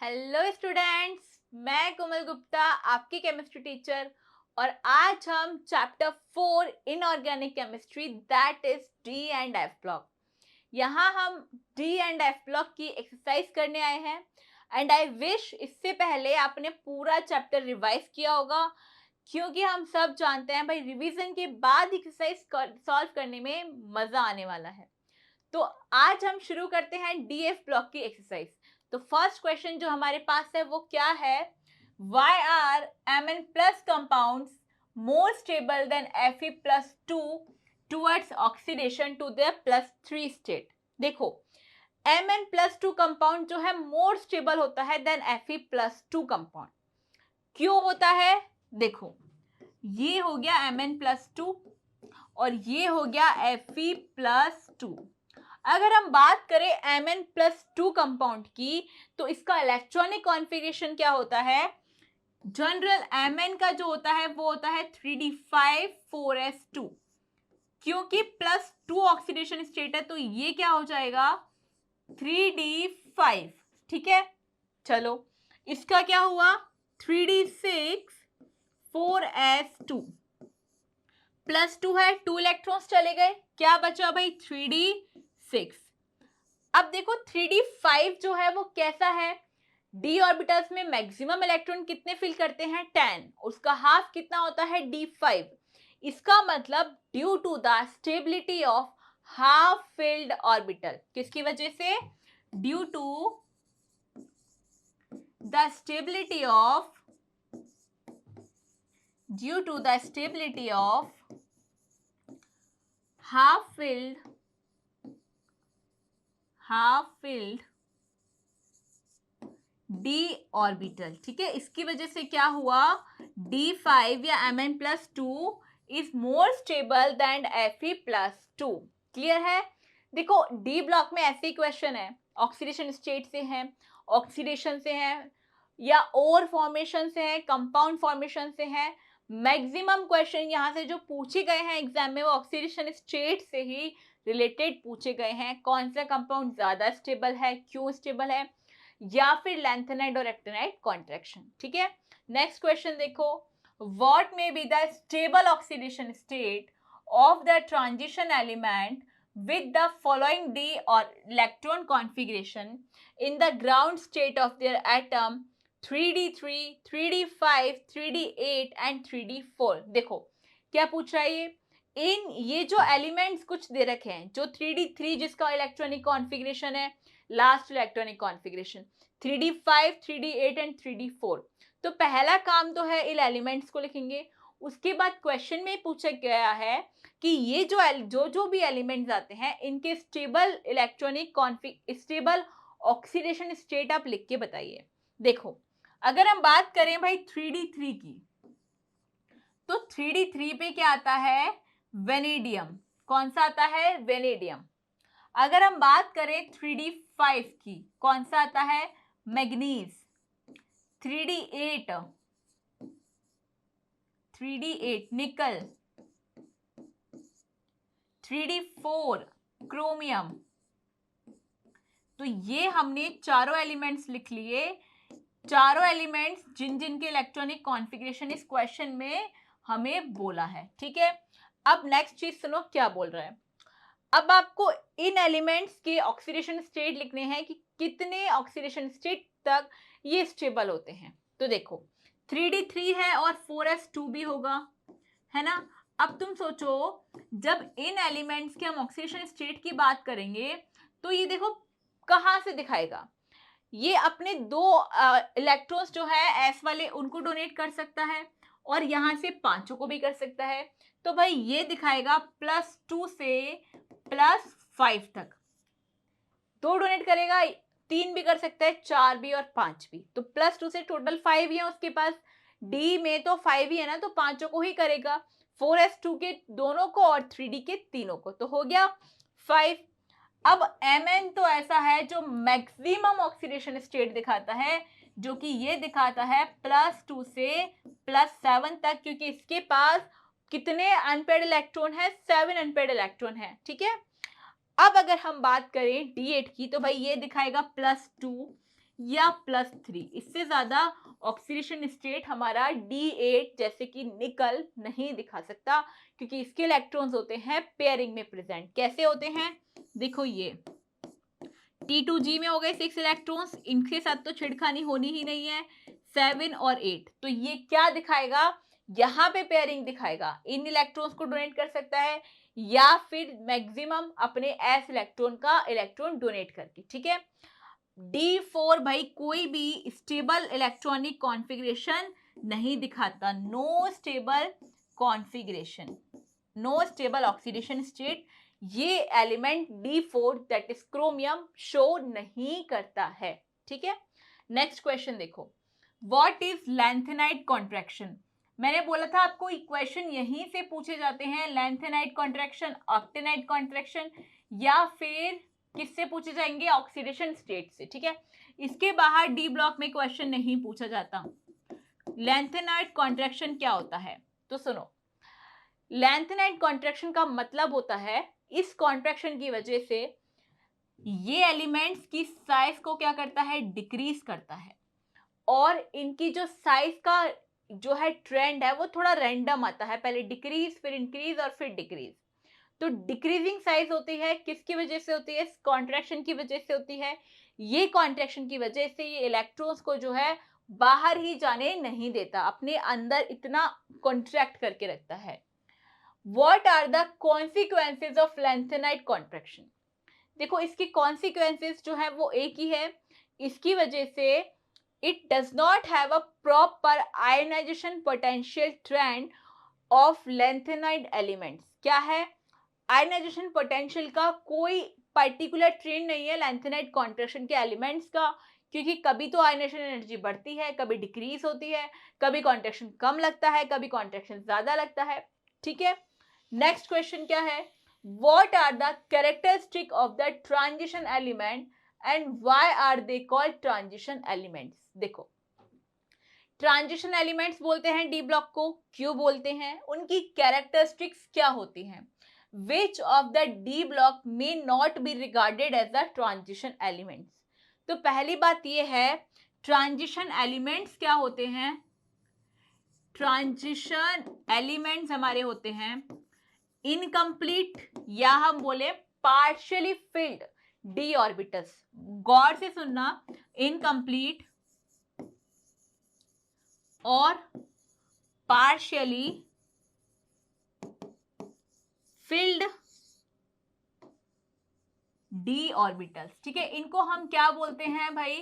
Hello students, मैं कोमल गुप्ता आपकी chemistry teacher और आज हम chapter 4 inorganic chemistry that is D and F block. यहाँ हम डी एंड एफ ब्लॉक की एक्सरसाइज करने आए हैं एंड आई विश इससे पहले आपने पूरा चैप्टर रिवाइज किया होगा, क्योंकि हम सब जानते हैं भाई रिवीजन के बाद एक्सरसाइज सॉल्व करने में मजा आने वाला है। तो आज हम शुरू करते हैं डीएफ ब्लॉक की एक्सरसाइज। तो फर्स्ट क्वेश्चन जो हमारे पास है वो क्या है? Why are Mn plus compounds more stable than Fe plus 2 towards oxidation to their plus 3 state? देखो, Mn plus 2 कंपाउंड जो है मोर स्टेबल होता है देन Fe plus 2 कंपाउंड। क्यों होता है? देखो, ये हो गया Mn plus 2 और ये हो गया Fe plus 2। अगर हम बात करें Mn प्लस 2 कंपाउंड की, तो इसका इलेक्ट्रॉनिक कॉन्फ़िगरेशन क्या होता है? जनरल Mn का जो होता है वो होता है 3d5 4s2। क्योंकि प्लस 2 ऑक्सीडेशन स्टेट है तो ये क्या हो जाएगा? 3d5। ठीक है, चलो इसका क्या हुआ? 3d6 4s2 प्लस 2 है, 2 इलेक्ट्रॉन्स चले गए, क्या बचा भाई? 3d6। अब देखो 3d5 जो है वो कैसा है? d ऑर्बिटल्स में मैक्सिमम इलेक्ट्रॉन कितने फिल करते हैं? 10। उसका हाफ कितना होता है? d5। इसका मतलब due to the stability of half filled orbital, किसकी वजह से? Due to the stability of half filled d orbital. ठीक है, इसकी वजह से क्या हुआ? d5 या Mn plus 2 is more stable then Fe plus 2। Clear है? देखो डी ब्लॉक में ऐसे ही क्वेश्चन है, ऑक्सीडेशन स्टेट से है, ऑक्सीडेशन से है या ओर फॉर्मेशन से है, कंपाउंड फॉर्मेशन से है। मैक्सिमम क्वेश्चन यहाँ से जो पूछे गए हैं एग्जाम में वो ऑक्सीडेशन स्टेट से ही रिलेटेड पूछे गए हैं। कौन सा कंपाउंड ज्यादा स्टेबल है, क्यों स्टेबल है, या फिर लैंथेनाइड और एक्टिनाइड कॉन्ट्रैक्शन। ठीक है, नेक्स्ट क्वेश्चन देखो, what may be the stable oxidation state of the transition element with the following d or electron configuration in the ground state of their atom 3d3 3d5 3d8 and 3d4। देखो क्या पूछ रहा है ये जो elements कुछ दे रखे हैं, जो 3d3 जिसका इलेक्ट्रॉनिक कॉन्फ़िगरेशन है, last electronic configuration 3d5 3d8 and 3d4। तो पहला काम तो है इन एलिमेंट्स को लिखेंगे। उसके बाद क्वेश्चन में पूछा गया है कि ये जो भी एलिमेंट्स आते हैं इनके स्टेबल स्टेबल ऑक्सीडेशन स्टेट आप लिख के बताइए। देखो अगर हम बात करें भाई 3d3 की, तो 3d3 पे क्या आता है? वेनेडियम। कौन सा आता है? वेनेडियम। अगर हम बात करें 3d5 की, कौन सा आता है? मैग्नीज। 3d8 निकल। 3d4 chromium. तो ये हमने चारों एलिमेंट्स लिख लिए, चारों एलिमेंट्स जिन जिन के इलेक्ट्रॉनिक कॉन्फ़िगरेशन इस क्वेश्चन में हमें बोला है। ठीक है, अब नेक्स्ट चीज सुनो क्या बोल रहा है। अब आपको इन एलिमेंट्स के ऑक्सीडेशन स्टेट लिखने हैं कि कितने ऑक्सीडेशन स्टेट तक ये स्टेबल होते हैं। तो देखो 3d3 है और 4s2 भी होगा, है ना। अब तुम सोचो जब इन एलिमेंट्स के हम ऑक्सीडेशन स्टेट की बात करेंगे तो ये देखो कहाँ से दिखाएगा? ये अपने दो इलेक्ट्रॉन्स जो है एस वाले उनको डोनेट कर सकता है और यहाँ से पांचों को भी कर सकता है। तो भाई ये दिखाएगा +2 से +5 तक। 2 डोनेट करेगा, 3 भी कर सकता है, 4 भी और 5 भी। तो +2 से टोटल 5 ही है उसके पास। डी में तो 5 ही है ना, तो पांचों को ही करेगा, 4s2 के दोनों को और 3d के तीनों को, तो हो गया 5। अब Mn तो ऐसा है जो मैक्सिमम ऑक्सीडेशन स्टेट दिखाता है, जो कि ये दिखाता है +2 से +7 तक, क्योंकि इसके पास कितने अनपेयर्ड इलेक्ट्रॉन है? 7 अनपेयर्ड इलेक्ट्रॉन है। ठीक है, अब अगर हम बात करें D8 की, तो भाई ये दिखाएगा +2, या +3, इससे ज्यादा ऑक्सीडेशन स्टेट हमारा D8 जैसे कि निकल नहीं दिखा सकता, क्योंकि इसके इलेक्ट्रॉन्स होते हैं पेयरिंग में प्रेजेंट। कैसे होते हैं, देखो ये T2G में हो गए 6 इलेक्ट्रॉन्स, इनके साथ तो छिड़खानी होनी ही नहीं है, 7 और 8, तो ये क्या दिखाएगा, यहाँ पे पेयरिंग दिखाएगा, इन इलेक्ट्रॉन्स को डोनेट कर सकता है या फिर मैक्सिमम अपने s इलेक्ट्रॉन का इलेक्ट्रॉन डोनेट करके, ठीक है। D4 भाई कोई भी स्टेबल इलेक्ट्रॉनिक कॉन्फ़िगरेशन नहीं दिखाता, no stable configuration, no stable oxidation state, ये element D4 that is chromium show नहीं करता है, ठीक है। नेक्स्ट क्वेश्चन देखो, व्हाट इज लैंथेनाइट कॉन्ट्रैक्शन। मैंने बोला था आपको इक्वेशन यहीं से पूछे जाते हैं, लैंथेनाइट कॉन्ट्रैक्शन, ऑक्टेनाइट कॉन्ट्रैक्शन, या फिर किससे पूछे जाएंगे, ऑक्सीडेशन स्टेट से, ठीक है। इसके बाहर डी ब्लॉक में क्वेश्चन नहीं पूछा जाता। लैंथेनाइट कॉन्ट्रैक्शन क्या होता है, तो सुनो, लैंथेनाइट कॉन्ट्रैक्शन का मतलब होता है इस कॉन्ट्रैक्शन की वजह से ये एलिमेंट्स की साइज को क्या करता है, डिक्रीज करता है, और इनकी जो साइज का जो है ट्रेंड है वो थोड़ा रैंडम आता है, पहले डिक्रीज फिर इंक्रीज और फिर डिक्रीज। तो डिक्रीजिंग साइज होती है, किसकी वजह से होती है, इस कॉन्ट्रैक्शन की वजह से होती है। ये कॉन्ट्रैक्शन की वजह से ये इलेक्ट्रॉन्स को जो है बाहर ही जाने नहीं देता, अपने अंदर इतना कॉन्ट्रैक्ट करके रखता है। What are the consequences of lanthanide contraction? देखो इसकी consequences जो है वो एक ही है, इसकी वजह से it does not have a proper ionization potential trend of lanthanide elements। क्या है, आयनाइजेशन पोटेंशियल का कोई पर्टिकुलर ट्रेंड नहीं है लैंथेनाइट कॉन्ट्रैक्शन के एलिमेंट्स का, क्योंकि कभी तो आयनाइजेशन एनर्जी बढ़ती है, कभी डिक्रीज होती है, कभी कॉन्ट्रैक्शन कम लगता है, कभी कॉन्ट्रैक्शन ज्यादा लगता है, ठीक है। नेक्स्ट क्वेश्चन क्या है, what are the characteristic of the transition element and why are they called transition elements. देखो ट्रांजिशन एलिमेंट्स बोलते हैं डी ब्लॉक को, क्यों बोलते हैं, उनकी कैरेक्टरिस्टिक्स क्या होती हैं, which of the D block may not be regarded as the transition elements। तो पहली बात ये है, ट्रांजिशन एलिमेंट्स क्या होते हैं, ट्रांजिशन एलिमेंट्स हमारे होते हैं इनकम्प्लीट या हम बोले पार्शियली फिल्ड डी ऑर्बिटल्स। गौर से सुनना, इनकम्प्लीट और पार्शियली फिल्ड डी ऑर्बिटल्स, ठीक है, इनको हम क्या बोलते हैं भाई,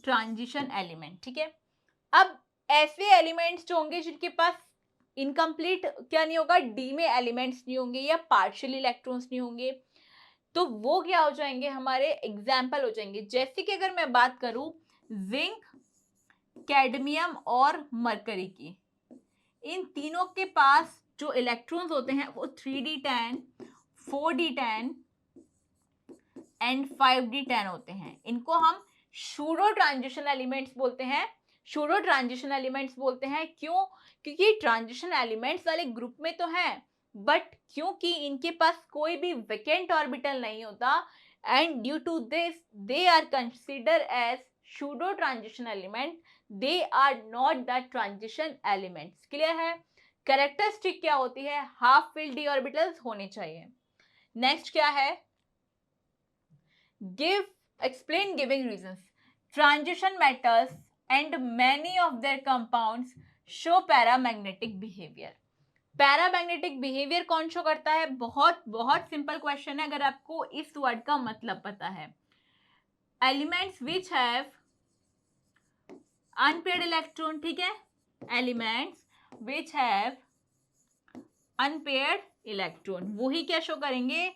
ट्रांजिशन एलिमेंट, ठीक है। अब ऐसे एलिमेंट्स जो होंगे जिनके पास इनकम्प्लीट क्या नहीं होगा, डी में एलिमेंट्स नहीं होंगे या पार्शियल इलेक्ट्रॉन्स नहीं होंगे, तो वो क्या हो जाएंगे, हमारे एग्जाम्पल हो जाएंगे। जैसे कि अगर मैं बात करूं जिंक, कैडमियम और मरकरी की, इन तीनों के पास जो इलेक्ट्रॉन्स होते हैं वो 3d10, 4d10 एंड 5d10 होते हैं। इनको हम शूडो ट्रांजिशन एलिमेंट्स बोलते हैं। शूडो ट्रांजिशन एलिमेंट्स बोलते हैं क्यों, क्योंकि ट्रांजिशन एलिमेंट्स वाले ग्रुप में तो हैं, बट क्योंकि इनके पास कोई भी वैकेंट ऑर्बिटल नहीं होता, and due to this they are consider as pseudo transition element, they are not the transition elements. Clear है, कैरेक्टरिस्टिक क्या होती है, हाफ फिल्ड डी ऑर्बिटल्स होने चाहिए। नेक्स्ट क्या है, give explain giving reasons, transition metals and many of there compounds show paramagnetic behaviour. Paramagnetic behaviour कौन show करता है, बहुत बहुत सिंपल क्वेश्चन है, अगर आपको इस वर्ड का मतलब पता है। Elements which have unpaired electron, ठीक है, elements which have unpaired electron, वही क्या शो करेंगे,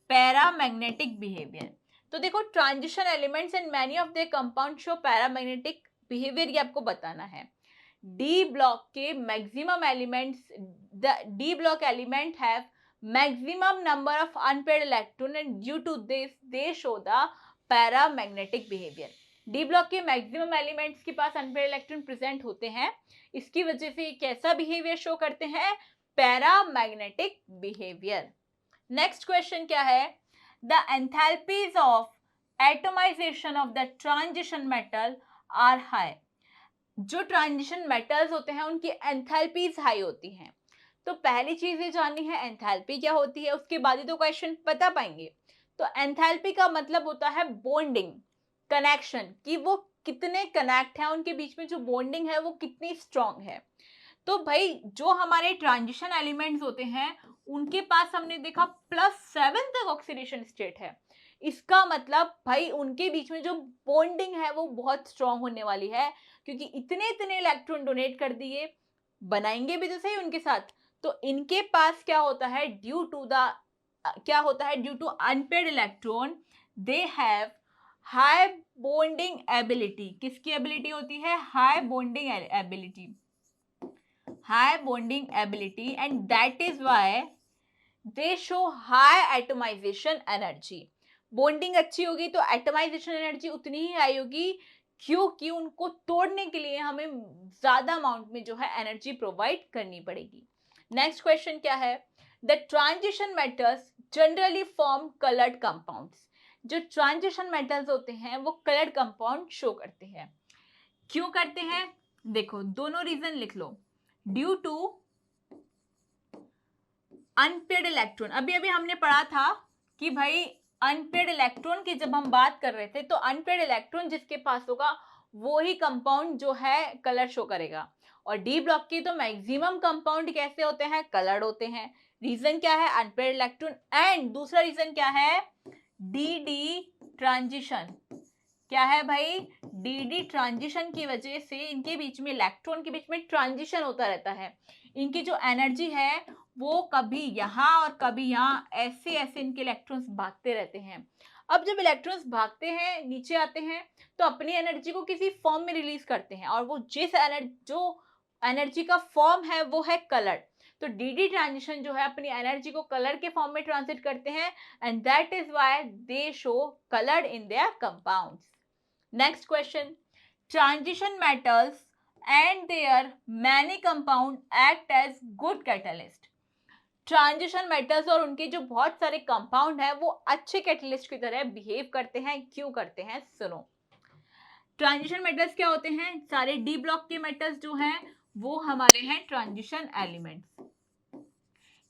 पैरामैग्नेटिक बिहेवियर। तो देखो transition elements and many of their compound show paramagnetic behaviour, ये आपको बताना है। डी ब्लॉक के maximum elements, the D block element have maximum number of unpaired electron and due to this they show the paramagnetic behaviour. D block के maximum elements के पास unpaired electron present होते हैं, इसकी वजह से कैसा बिहेवियर शो करते हैं, पैरामैग्नेटिक बिहेवियर। नेक्स्ट क्वेश्चन क्या है, the enthalpies of atomization of the transition metal are high. जो ट्रांजिशन मेटल्स होते हैं उनकी एंथैल्पीज हाई होती हैं। तो पहली चीज ये जाननी है एंथैल्पी क्या होती है, उसके बाद ही तो क्वेश्चन बता पाएंगे। तो एंथैल्पी का मतलब होता है बॉन्डिंग, कनेक्शन, कि वो कितने कनेक्ट हैं, उनके बीच में जो बॉन्डिंग है वो कितनी स्ट्रांग है। तो भाई जो हमारे ट्रांजिशन एलिमेंट्स होते हैं उनके पास हमने देखा +7 तक ऑक्सीडेशन स्टेट है। इसका मतलब भाई उनके बीच में जो बॉन्डिंग है वो बहुत स्ट्रांग होने वाली है, क्योंकि इतने इतने इलेक्ट्रॉन डोनेट कर दिए, बनाएंगे भी तो सही उनके साथ। तो इनके पास क्या होता है, due to unpaired electron they have high bonding ability. किसकी एबिलिटी होती है, high bonding ability, high bonding ability, and that is why they show high atomization energy। Bonding अच्छी होगी तो एटमाइजेशन एनर्जी उतनी ही आई होगी, क्योंकि उनको तोड़ने के लिए हमें ज्यादा अमाउंट में जो है एनर्जी प्रोवाइड करनी पड़ेगी। नेक्स्ट क्वेश्चन क्या है, the transition metals generally form coloured compounds. जो ट्रांजिशन मेटल्स होते हैं वो कलर्ड कंपाउंड शो करते हैं। क्यों करते हैं, देखो दोनों रीजन लिख लो। ड्यू टू अनपेयर्ड इलेक्ट्रॉन, अभी अभी हमने पढ़ा था कि भाई अनपेयर्ड इलेक्ट्रॉन की जब हम बात कर रहे थे तो अनपेयर्ड इलेक्ट्रॉन जिसके पास होगा वो ही कंपाउंड जो है कलर शो करेगा। और डी ब्लॉक की तो मैक्सिमम कंपाउंड कैसे होते हैं, कलर्ड होते हैं। रीजन क्या है, अनपेयर्ड इलेक्ट्रॉन। एंड दूसरा रीजन क्या है, डी डी ट्रांजिशन। क्या है भाई, डी डी ट्रांजिशन की वजह से इनके बीच में, इलेक्ट्रॉन के बीच में ट्रांजिशन होता रहता है। इनकी जो एनर्जी है वो कभी यहाँ और कभी यहाँ, ऐसे ऐसे इनके इलेक्ट्रॉन्स भागते रहते हैं। अब जब इलेक्ट्रॉन्स भागते हैं नीचे आते हैं तो अपनी एनर्जी को किसी फॉर्म में रिलीज करते हैं, और वो जो एनर्जी का फॉर्म है वो है कलर। तो डी डी ट्रांजिशन जो है अपनी एनर्जी को कलर के फॉर्म में ट्रांसलेट करते हैं, and that is why they show coloured in their compounds. Next question, transition metals and their many compound act as good catalyst। Transition metals और उनके जो बहुत सारे कंपाउंड हैं वो अच्छे कैटलिस्ट की तरह बिहेव करते हैं। क्यों करते हैं, सुनो। ट्रांजिशन मेटल्स क्या होते हैं, सारे डी ब्लॉक के मेटल्स जो हैं वो हमारे हैं ट्रांजिशन एलिमेंट्स।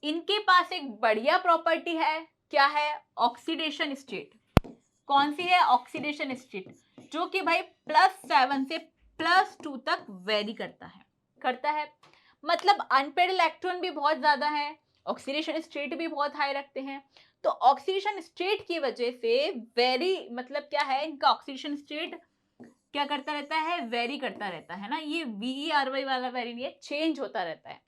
इनके पास एक बढ़िया प्रॉपर्टी है, क्या है, ऑक्सीडेशन स्टेट। कौन सी है, ऑक्सीडेशन स्टेट, जो कि भाई +7 से +2 तक वेरी करता है। मतलब अनपेयर्ड इलेक्ट्रॉन भी बहुत ज्यादा है, ऑक्सीडेशन स्टेट भी बहुत हाई रखते हैं। तो ऑक्सीडेशन स्टेट की वजह से वेरी, मतलब क्या है, इनका ऑक्सीडेशन स्टेट क्या करता रहता है, वेरी करता रहता है ना। ये VERY वाला वेरी नहीं है, चेंज होता रहता है।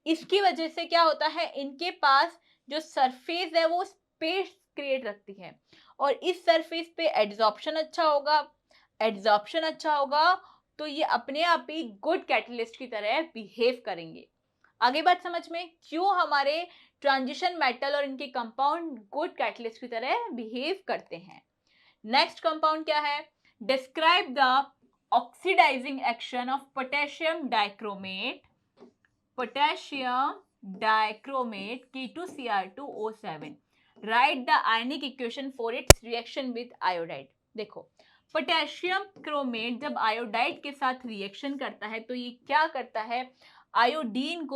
इसकी वजह से क्या होता है, इनके पास जो सरफेस है वो स्पेस क्रिएट रखती है, और इस सरफेस पे एड्सॉर्प्शन अच्छा होगा तो ये अपने आप ही गुड कैटलिस्ट की तरह बिहेव करेंगे। आगे बात समझ में, क्यों हमारे ट्रांजिशन मेटल और इनके कंपाउंड गुड कैटलिस्ट की तरह बिहेव करते हैं। नेक्स्ट कंपाउंड क्या है, describe the oxidizing action of potassium dichromate K2Cr2O7। Write the ionic equation for its reaction with iodide. देखो पोटेशियम क्रोमेट जब आयोडाइड के साथ रिएक्शन करता है तो ये क्या करता है, आयोडाइड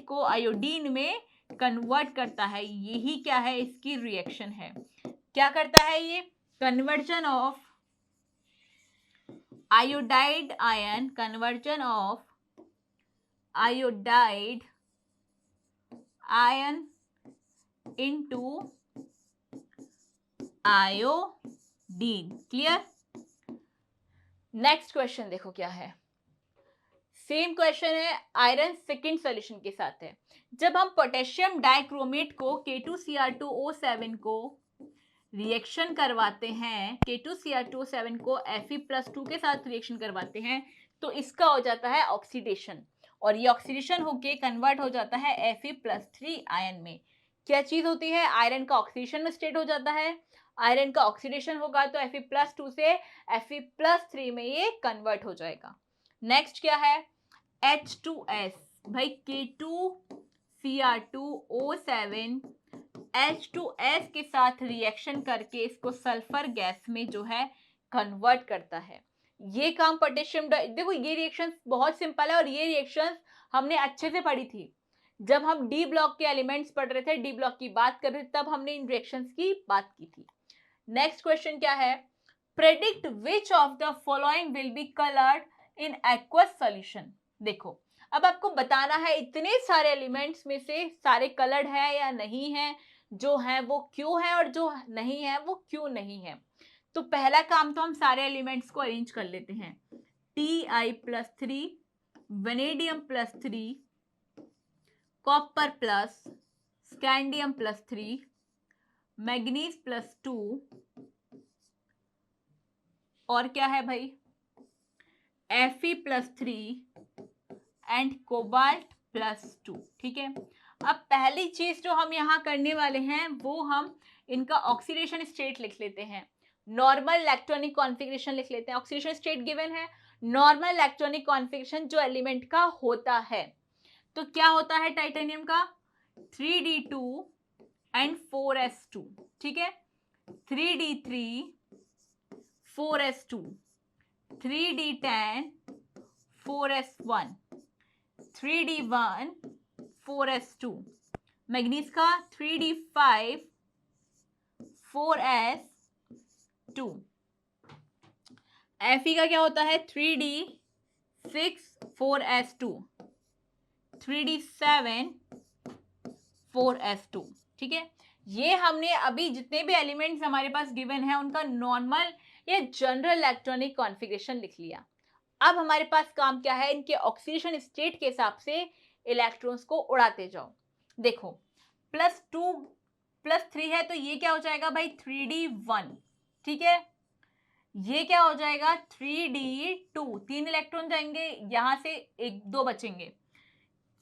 को आयोडीन में कन्वर्ट करता है। यही क्या है, इसकी रिएक्शन है। क्या करता है ये, conversion of iodide ion, conversion of iodide ion into iodine। Clear. Next question देखो क्या है, सेम क्वेश्चन है, आयरन सेकेंड सॉल्यूशन के साथ है। जब हम पोटेशियम डाइक्रोमेट को K2Cr2O7 को रिएक्शन करवाते हैं, K2Cr2O7 को Fe+2 के साथ रिएक्शन करवाते हैं तो इसका हो जाता है ऑक्सीडेशन, और ये ऑक्सीडेशन होके कन्वर्ट हो जाता है Fe+3 आयन में। क्या चीज होती है, आयरन का ऑक्सीडेशन में स्टेट हो जाता है। आयरन का ऑक्सीडेशन होगा तो Fe+2 से Fe+3 में ये कन्वर्ट हो जाएगा। नेक्स्ट क्या है, H2S। भाई K2Cr2O7 H2S के साथ रिएक्शन करके इसको सल्फर गैस में जो है कन्वर्ट करता है। ये काम पोटेशियम, देखो ये रिएक्शन बहुत सिंपल है और ये रिएक्शन हमने अच्छे से पढ़ी थी जब हम डी ब्लॉक के एलिमेंट्स पढ़ रहे थे, डी ब्लॉक की बात कर रहे थे, तब हमने इन रिएक्शंस की बात की थी। नेक्स्ट क्वेश्चन क्या है, predict which of the following will be coloured in aqueous solution. देखो अब आपको बताना है इतने सारे एलिमेंट्स में से सारे कलर्ड है या नहीं है, जो है वो क्यों है और जो नहीं है वो क्यों नहीं है। तो पहला काम तो हम सारे एलिमेंट्स को अरेंज कर लेते हैं। Ti+3, वेनेडियम+3, कॉपर+, स्कैंडियम+3, मैग्नीज+2 और क्या है भाई Fe+3 एंड कोबाल्ट+2। ठीक है, अब पहली चीज जो हम यहाँ करने वाले हैं वो हम इनका ऑक्सीडेशन स्टेट लिख लेते हैं, नॉर्मल इलेक्ट्रॉनिक कॉन्फ़िगरेशन लिख लेते हैं। ऑक्सीडेशन स्टेट गिवन है, नॉर्मल इलेक्ट्रॉनिक कॉन्फ़िगरेशन जो एलिमेंट का होता है, तो क्या होता है टाइटेनियम का 3d2 एंड 4s2। ठीक है, 3d3 4s2, 3d10 4s1, 3d1 4s2, manganese का 3d5 4s2, Fe का क्या होता है 3d6 4s2, 3d7 4s2। ठीक है, ये हमने अभी जितने भी एलिमेंट्स हमारे पास गिवन है उनका नॉर्मल या जनरल इलेक्ट्रॉनिक कॉन्फ़िगरेशन लिख लिया। अब हमारे पास काम क्या है, इनके ऑक्सीडेशन स्टेट के हिसाब से इलेक्ट्रॉन्स को उड़ाते जाओ। देखो +2 +3 है तो ये क्या हो जाएगा भाई 3d1। ठीक है, ये क्या हो जाएगा 3d2, 3 इलेक्ट्रॉन जाएंगे, यहां से 1-2 बचेंगे।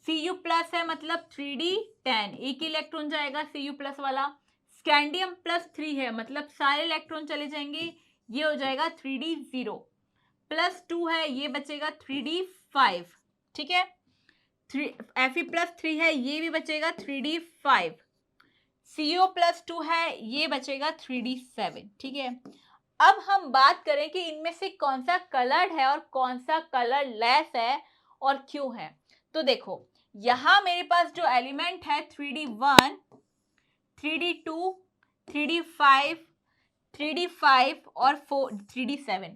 Cu+ है मतलब 3d10, एक इलेक्ट्रॉन जाएगा Cu+ वाला। स्कैंडियम+3 है मतलब सारे इलेक्ट्रॉन चले जाएंगे, ये हो जाएगा 3d0। +2 है ये बचेगा 3d5। ठीक है, Fe+3 है ये भी बचेगा 3d5। Co+2 है ये बचेगा 3d7। ठीक है, अब हम बात करें कि इनमें से कौन सा कलर्ड है और कौन सा कलर लेस है और क्यों है। तो देखो यहां मेरे पास जो एलिमेंट है 3d1, 3d2, 3d5, 3d5 और 3d7,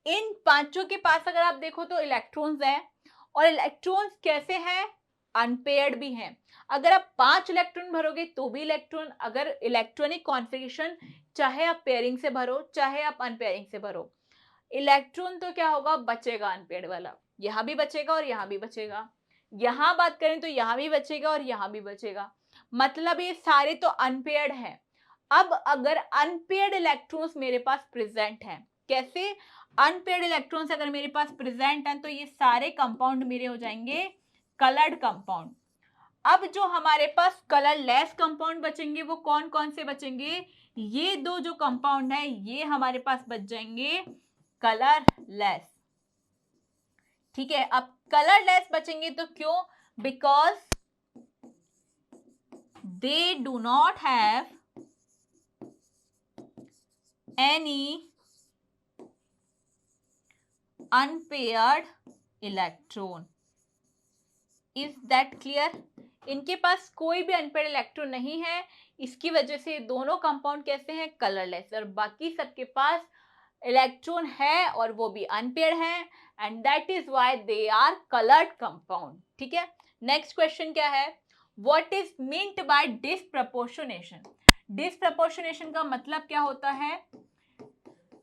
इन पांचों के पास अगर आप देखो तो इलेक्ट्रॉन्स हैं और इलेक्ट्रॉन्स कैसे हैं, अनपेयर्ड भी हैं। अगर आप 5 इलेक्ट्रॉन भरोगे तो भी इलेक्ट्रॉन, अगर इलेक्ट्रॉनिक कॉन्फ़िगरेशन चाहे आप पेयरिंग से भरो चाहे आप अनपेयरिंग से भरो, इलेक्ट्रॉन तो क्या होगा बचेगा अनपेयर्ड वाला, यहां भी बचेगा और यहां भी बचेगा। यहां बात करें तो यहां भी बचेगा और यहां भी बचेगा, मतलब ये सारे तो अनपेयर्ड हैं। अब अगर अनपेयर्ड इलेक्ट्रॉन्स मेरे पास प्रेजेंट हैं, कैसे अनपेयर्ड इलेक्ट्रॉन्स अगर मेरे पास प्रेजेंट हैं तो ये सारे कंपाउंड मेरे हो जाएंगे कलर्ड कंपाउंड। अब जो हमारे पास कलरलेस कंपाउंड बचेंगे वो कौन कौन से बचेंगे, ये दो जो कंपाउंड है ये हमारे पास बच जाएंगे कलरलेस। ठीक है, अब कलरलेस बचेंगे तो क्यों, because they do not have any unpaired electron. Is that clear, इनके पास कोई भी अनपेयर्ड इलेक्ट्रॉन नहीं है, इसकी वजह से दोनों कंपाउंड कैसे हैं कलरलेस, और बाकी सबके पास इलेक्ट्रॉन है और वो भी अनपेयर्ड है, and that is why they are coloured compound. ठीक है, नेक्स्ट क्वेश्चन क्या है, what is meant by disproportionation. Disproportionation का मतलब क्या होता है,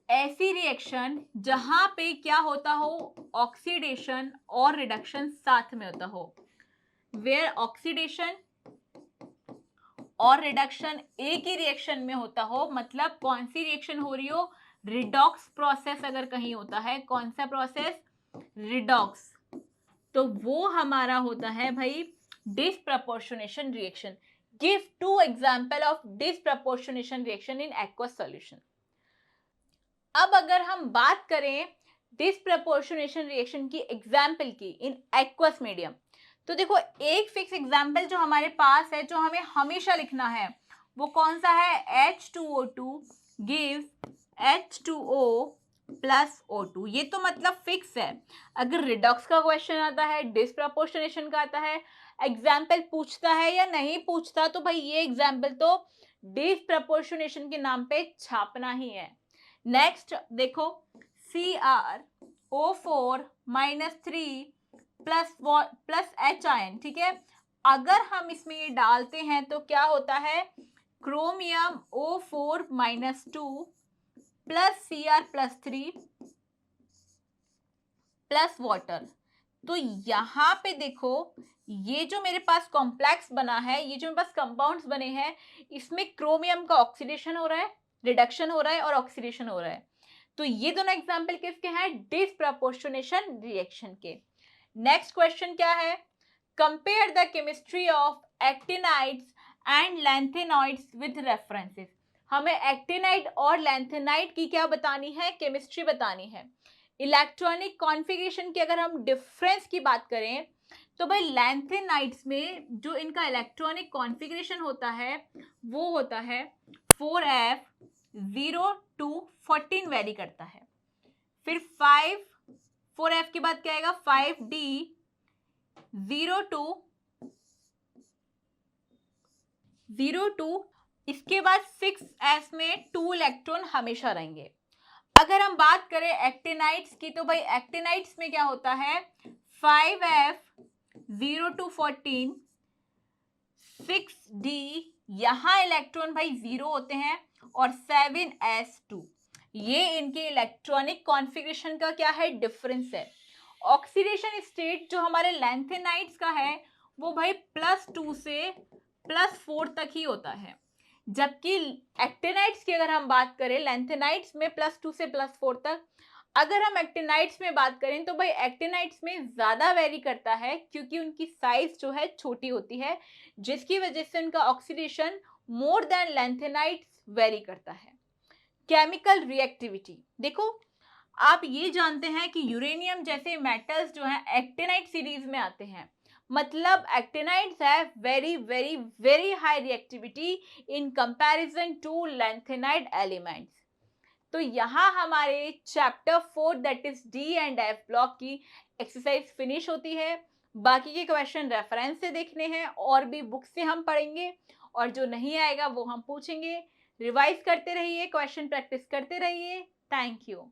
ऐसी रिएक्शन जहां पे क्या होता हो ऑक्सीडेशन और रिडक्शन साथ में होता हो, वेयर ऑक्सीडेशन और रिडक्शन एक ही रिएक्शन में होता हो। मतलब कौन सी रिएक्शन हो रही हो, रिडॉक्स प्रोसेस अगर कहीं होता है, कौन सा प्रोसेस, रिडॉक्स, तो वो हमारा होता है भाई disproportionation reaction. Give 2 example of disproportionation reaction in aqueous solution. अब अगर हम बात करें डिसप्रपोर्शनेशन रिएक्शन की एग्जाम्पल की इन एक्वस मीडियम, तो देखो एक फिक्स एग्जाम्पल जो हमारे पास है जो हमें हमेशा लिखना है वो कौन सा है, H2O2 gives H2O plus O2। ये तो मतलब फिक्स है। अगर रिडॉक्स का क्वेश्चन आता है, डिसप्रपोर्शनेशन का आता है, एग्जाम्पल पूछता है या नहीं पूछता, तो भाई ये एग्जाम्पल तो डिसप्रपोर्शनेशन के नाम पे छापना ही है। नेक्स्ट देखो, CrO4 -3 प्लस H, ठीक है। अगर हम इसमें ये डालते हैं तो क्या होता है, chromium O4 -2 plus Cr+3 plus water. तो यहाँ पे देखो, ये जो मेरे पास कॉम्प्लेक्स बना है, ये जो मेरे पास कंपाउंड्स बने हैं, इसमें क्रोमियम का ऑक्सीडेशन हो रहा है, रिडक्शन हो रहा है और ऑक्सीडेशन हो रहा है। तो ये दोनों एग्जाम्पल किसके हैं, डिसप्रपोर्शनेशन रिएक्शन के। नेक्स्ट क्वेश्चन क्या है, compare the chemistry of actinides and lanthanoids with references. हमें एक्टिनाइड और लैंथेनाइड की क्या बतानी है, केमिस्ट्री बतानी है। इलेक्ट्रॉनिक कॉन्फ़िगरेशन की अगर हम डिफरेंस की बात करें तो भाई लैंथेनाइड्स में जो इनका इलेक्ट्रॉनिक कॉन्फ़िगरेशन होता है वो होता है 4f 0 to 14 वेरी करता है। फिर 4f के बाद क्या आएगा, 5d 0 to इसके बाद 6s में 2 इलेक्ट्रॉन हमेशा रहेंगे। अगर हम बात करें एक्टिनाइड्स की तो भाई एक्टिनाइड्स में क्या होता है, 5f 0 to 14 6d, यहाँ इलेक्ट्रॉन भाई 0 होते हैं और 7s2। ये इनके इलेक्ट्रॉनिक कॉन्फ़िगरेशन का क्या है, डिफरेंस है। ऑक्सीडेशन स्टेट जो हमारे लैंथेनाइड्स का है वो भाई +2 से +4 तक ही होता है, जबकि एक्टिनाइड्स की अगर हम बात करें, लैंथेनाइड्स में +2 से +4 तक। अगर हम एक्टिनाइड्स में बात करें तो भाई एक्टिनाइड्स में ज़्यादा वेरी करता है क्योंकि उनकी साइज जो है छोटी होती है, जिसकी वजह से उनका oxidation more than lanthanides very करता है। केमिकल रिएक्टिविटी देखो, आप ये जानते हैं कि यूरेनियम जैसे मेटल्स जो हैं एक्टिनाइड सीरीज में आते हैं, मतलब actinides have very very very high reactivity in comparison to lanthanide elements. तो यहाँ हमारे chapter 4 that is D and F block की एक्सरसाइज फिनिश होती है। बाकी के क्वेश्चन रेफरेंस से देखने हैं और भी बुक से हम पढ़ेंगे, और जो नहीं आएगा वो हम पूछेंगे। रिवाइज करते रहिए, क्वेश्चन प्रैक्टिस करते रहिए। Thank you.